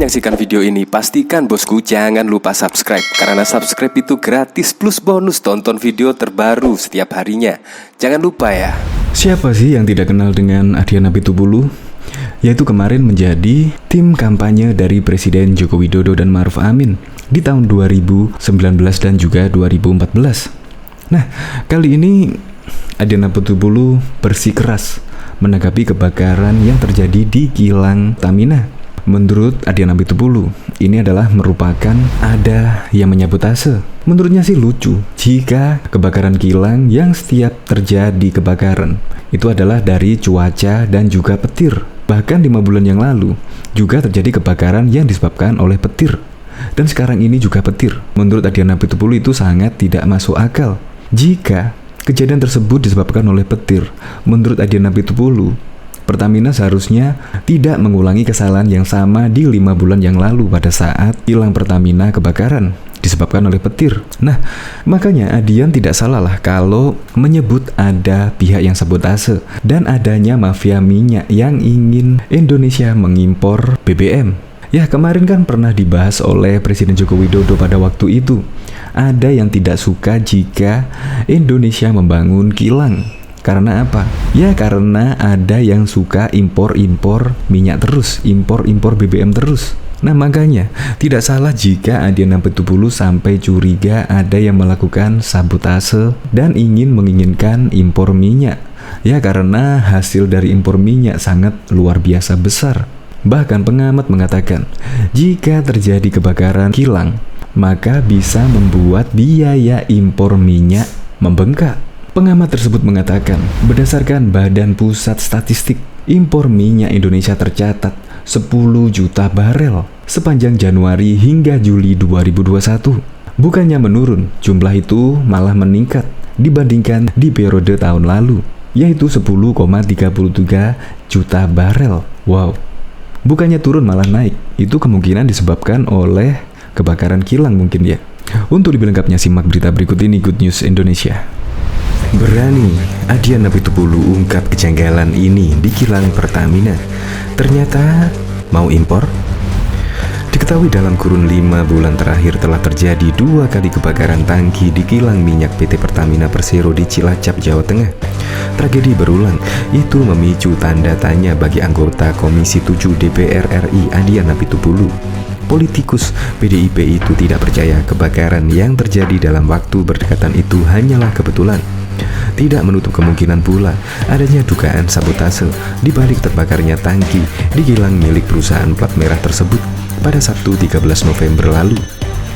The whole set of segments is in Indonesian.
menyaksikan video ini, pastikan bosku jangan lupa subscribe. Karena subscribe itu gratis plus bonus tonton video terbaru setiap harinya. Jangan lupa ya. Siapa sih yang tidak kenal dengan Adian Apitupulu? Yaitu kemarin menjadi tim kampanye dari Presiden Joko Widodo dan Ma'ruf Amin di tahun 2019 dan juga 2014. Nah, kali ini Adian Apitupulu bersikeras menanggapi kebakaran yang terjadi di kilang Pertamina. Menurut Adian Apitupulu, ini adalah merupakan ada yang menyabotase. Menurutnya sih lucu jika kebakaran kilang yang setiap terjadi kebakaran itu adalah dari cuaca dan juga petir. Bahkan 5 bulan yang lalu juga terjadi kebakaran yang disebabkan oleh petir. Dan sekarang ini juga petir. Menurut Adian Apitupulu itu sangat tidak masuk akal. Jika kejadian tersebut disebabkan oleh petir, menurut Adian Apitupulu, Pertamina seharusnya tidak mengulangi kesalahan yang sama di 5 bulan yang lalu pada saat kilang Pertamina kebakaran disebabkan oleh petir. Nah, makanya Adian tidak salah lah kalau menyebut ada pihak yang sabotase dan adanya mafia minyak yang ingin Indonesia mengimpor BBM. Ya, kemarin kan pernah dibahas oleh Presiden Joko Widodo pada waktu itu. Ada yang tidak suka jika Indonesia membangun kilang. Karena apa? Ya karena ada yang suka impor-impor minyak terus, impor-impor BBM terus. Nah makanya tidak salah jika Adian Apitupulu sampai curiga ada yang melakukan sabotase dan menginginkan impor minyak. Ya karena hasil dari impor minyak sangat luar biasa besar. Bahkan pengamat mengatakan, jika terjadi kebakaran kilang, maka bisa membuat biaya impor minyak membengkak. Pengamat tersebut mengatakan, berdasarkan Badan Pusat Statistik, impor minyak Indonesia tercatat 10 juta barel sepanjang Januari hingga Juli 2021. Bukannya menurun, jumlah itu malah meningkat dibandingkan di periode tahun lalu, yaitu 10,33 juta barel. Wow, bukannya turun malah naik. Itu kemungkinan disebabkan oleh kebakaran kilang mungkin ya. Untuk lebih lengkapnya simak berita berikut ini, Good News Indonesia. Berani, Adian Apitupulu ungkap kejanggalan ini di kilang Pertamina. Ternyata mau impor? Diketahui dalam kurun 5 bulan terakhir telah terjadi 2 kali kebakaran tangki di kilang minyak PT Pertamina Persero di Cilacap, Jawa Tengah. Tragedi berulang itu memicu tanda tanya bagi anggota Komisi 7 DPR RI Adian Apitupulu. Politikus PDIP itu tidak percaya kebakaran yang terjadi dalam waktu berdekatan itu hanyalah kebetulan. Tidak menutup kemungkinan pula adanya dugaan sabotase di balik terbakarnya tangki di kilang milik perusahaan plat merah tersebut pada Sabtu 13 November lalu.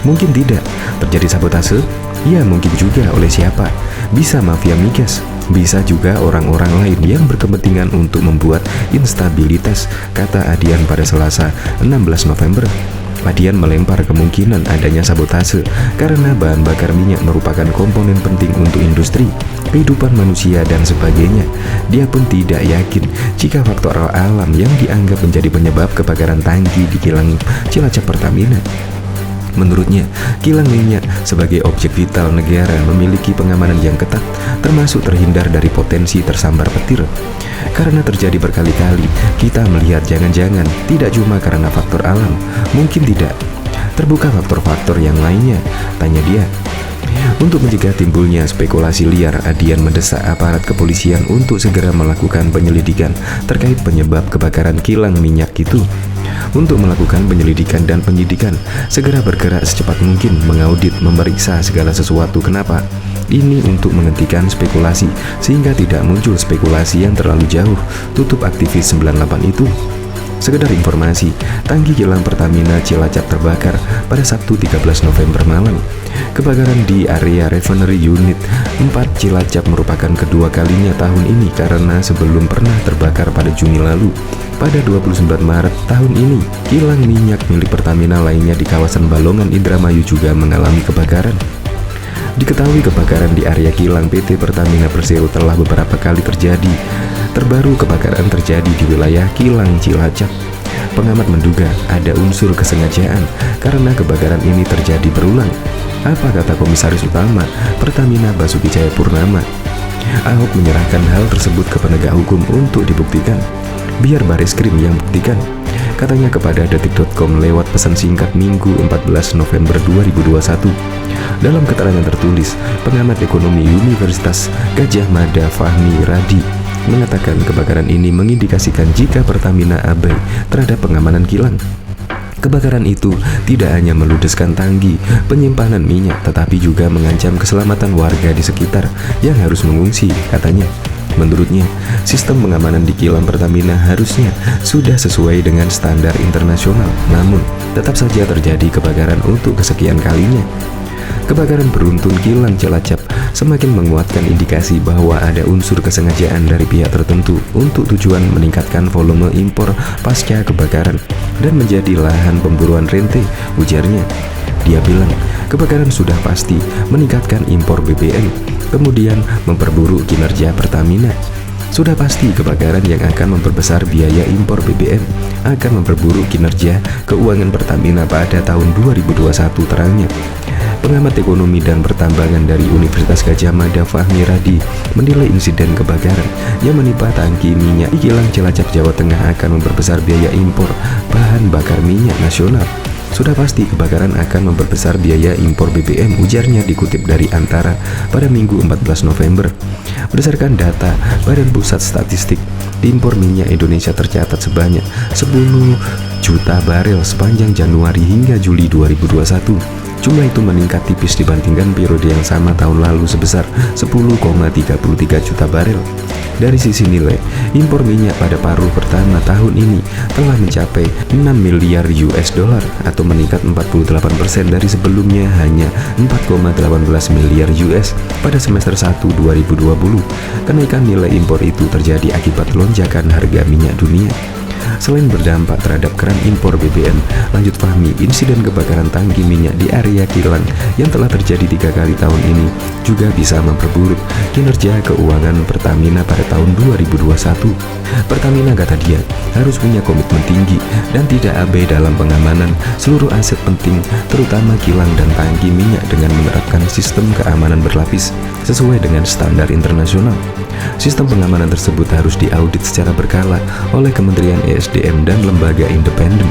Mungkin tidak terjadi sabotase? Ya mungkin juga oleh siapa? Bisa mafia migas, bisa juga orang-orang lain yang berkepentingan untuk membuat instabilitas, kata Adian pada Selasa 16 November. Adian melempar kemungkinan adanya sabotase karena bahan bakar minyak merupakan komponen penting untuk industri, kehidupan manusia dan sebagainya. Dia pun tidak yakin jika faktor alam yang dianggap menjadi penyebab kebakaran tangki di kilang Cilacap Pertamina. Menurutnya, kilang minyak sebagai objek vital negara memiliki pengamanan yang ketat, termasuk terhindar dari potensi tersambar petir. Karena terjadi berkali-kali, kita melihat jangan-jangan tidak cuma karena faktor alam, mungkin tidak. Terbuka faktor-faktor yang lainnya, tanya dia. Untuk mencegah timbulnya spekulasi liar, Adian mendesak aparat kepolisian untuk segera melakukan penyelidikan terkait penyebab kebakaran kilang minyak itu. Untuk melakukan penyelidikan dan penyidikan, segera bergerak secepat mungkin, mengaudit, memeriksa segala sesuatu. Kenapa? Ini untuk menghentikan spekulasi, sehingga tidak muncul spekulasi yang terlalu jauh, tutup aktivis 98 itu. Sekedar informasi, tangki kilang Pertamina Cilacap terbakar pada Sabtu 13 November malam. Kebakaran di area refinery unit 4 Cilacap merupakan kedua kalinya tahun ini karena sebelum pernah terbakar pada Juni lalu. Pada 29 Maret tahun ini, kilang minyak milik Pertamina lainnya di kawasan Balongan Indramayu juga mengalami kebakaran. Diketahui kebakaran di area kilang PT Pertamina Persero telah beberapa kali terjadi. Terbaru kebakaran terjadi di wilayah kilang Cilacap. Pengamat menduga ada unsur kesengajaan karena kebakaran ini terjadi berulang. Apa kata Komisaris Utama Pertamina Basuki Cahayapurnama? Ahok menyerahkan hal tersebut ke penegak hukum untuk dibuktikan. Biar Bareskrim yang buktikan. Katanya kepada detik.com lewat pesan singkat Minggu 14 November 2021. Dalam keterangan tertulis, pengamat ekonomi Universitas Gadjah Mada Fahmi Radi mengatakan kebakaran ini mengindikasikan jika Pertamina abai terhadap pengamanan kilang. Kebakaran itu tidak hanya meludeskan tangki penyimpanan minyak, tetapi juga mengancam keselamatan warga di sekitar yang harus mengungsi, katanya. Menurutnya, sistem pengamanan di kilang Pertamina harusnya sudah sesuai dengan standar internasional, namun tetap saja terjadi kebakaran untuk kesekian kalinya. Kebakaran beruntun kilang Cilacap semakin menguatkan indikasi bahwa ada unsur kesengajaan dari pihak tertentu untuk tujuan meningkatkan volume impor pasca kebakaran dan menjadi lahan pemburuan rente, ujarnya. Dia bilang, kebakaran sudah pasti meningkatkan impor BBM, kemudian memperburuk kinerja Pertamina. Sudah pasti kebakaran yang akan memperbesar biaya impor BBM akan memperburuk kinerja keuangan Pertamina pada tahun 2021, terangnya. Pengamat ekonomi dan pertambangan dari Universitas Gadjah Mada Fahmi Radi menilai insiden kebakaran yang menimpa tangki minyak di kilang Cilacap, Jawa Tengah akan memperbesar biaya impor bahan bakar minyak nasional. Sudah pasti kebakaran akan memperbesar biaya impor BBM, ujarnya dikutip dari Antara pada Minggu 14 November. Berdasarkan data Badan Pusat Statistik, impor minyak Indonesia tercatat sebanyak 10 juta barel sepanjang Januari hingga Juli 2021. Jumlah itu meningkat tipis dibandingkan periode yang sama tahun lalu sebesar 10,33 juta barel. Dari sisi nilai, impor minyak pada paruh pertama tahun ini telah mencapai 6 miliar US dollar atau meningkat 48% dari sebelumnya hanya 4,18 miliar US pada semester 1 2020. Kenaikan nilai impor itu terjadi akibat lonjakan harga minyak dunia. Selain berdampak terhadap keran impor BBM, lanjut Fahmi, insiden kebakaran tangki minyak di area kilang yang telah terjadi 3 kali tahun ini juga bisa memperburuk kinerja keuangan Pertamina pada tahun 2021. Pertamina, kata dia, harus punya komitmen tinggi dan tidak abai dalam pengamanan seluruh aset penting, terutama kilang dan tangki minyak dengan menerapkan sistem keamanan berlapis sesuai dengan standar internasional. Sistem pengamanan tersebut harus diaudit secara berkala oleh Kementerian ESDM dan lembaga independen.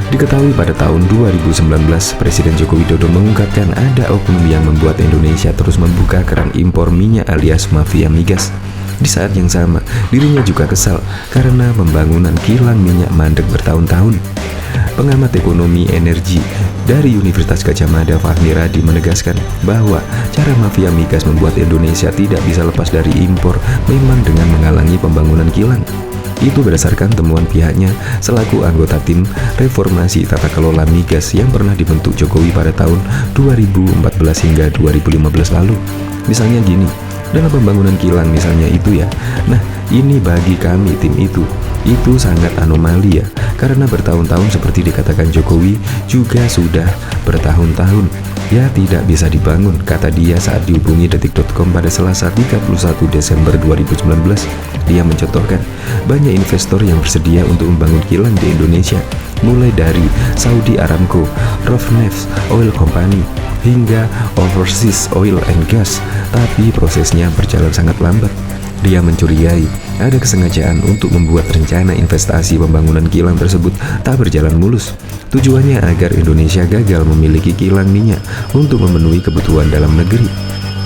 Diketahui pada tahun 2019, Presiden Joko Widodo mengungkapkan ada oknum yang membuat Indonesia terus membuka keran impor minyak alias mafia migas. Di saat yang sama, dirinya juga kesal karena pembangunan kilang minyak mandek bertahun-tahun. Pengamat ekonomi energi dari Universitas Gadjah Mada Fahmi Radi menegaskan bahwa cara mafia migas membuat Indonesia tidak bisa lepas dari impor memang dengan menghalangi pembangunan kilang. Itu berdasarkan temuan pihaknya selaku anggota tim reformasi tata kelola migas yang pernah dibentuk Jokowi pada tahun 2014 hingga 2015 lalu. Misalnya gini, dalam pembangunan kilang misalnya itu ya. Nah, ini bagi kami tim itu sangat anomali ya, karena bertahun-tahun seperti dikatakan Jokowi juga sudah bertahun-tahun ya tidak bisa dibangun, kata dia saat dihubungi detik.com pada Selasa 31 Desember 2019. Dia mencontohkan banyak investor yang bersedia untuk membangun kilang di Indonesia, mulai dari Saudi Aramco, Rosneft Oil Company, hingga Overseas Oil and Gas, tapi prosesnya berjalan sangat lambat. Dia mencurigai ada kesengajaan untuk membuat rencana investasi pembangunan kilang tersebut tak berjalan mulus. Tujuannya agar Indonesia gagal memiliki kilang minyak untuk memenuhi kebutuhan dalam negeri.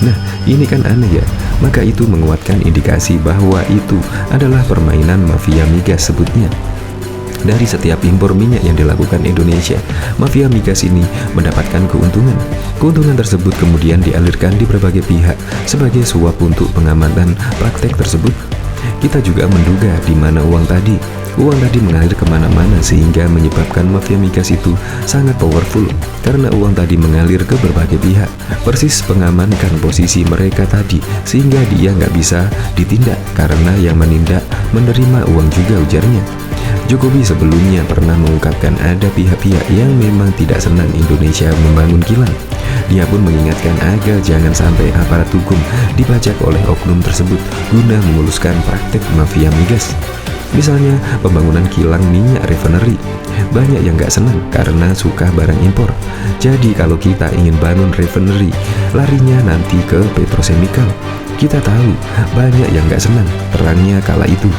Nah, ini kan aneh ya. Maka itu menguatkan indikasi bahwa itu adalah permainan mafia migas, sebutnya. Dari setiap impor minyak yang dilakukan Indonesia, mafia migas ini mendapatkan keuntungan. Keuntungan tersebut kemudian dialirkan di berbagai pihak sebagai suap untuk pengamanan praktek tersebut. Kita juga menduga di mana uang tadi mengalir kemana-mana sehingga menyebabkan mafia migas itu sangat powerful karena uang tadi mengalir ke berbagai pihak, persis mengamankan posisi mereka tadi sehingga dia nggak bisa ditindak karena yang menindak menerima uang juga, ujarnya. Jokowi sebelumnya pernah mengungkapkan ada pihak-pihak yang memang tidak senang Indonesia membangun kilang. Dia pun mengingatkan agar jangan sampai aparat hukum dibajak oleh oknum tersebut guna memuluskan praktek mafia migas. Misalnya pembangunan kilang minyak refinery. Banyak yang gak senang karena suka barang impor. Jadi kalau kita ingin bangun refinery, larinya nanti ke petrochemical. Kita tahu banyak yang gak senang, terangnya kala itu.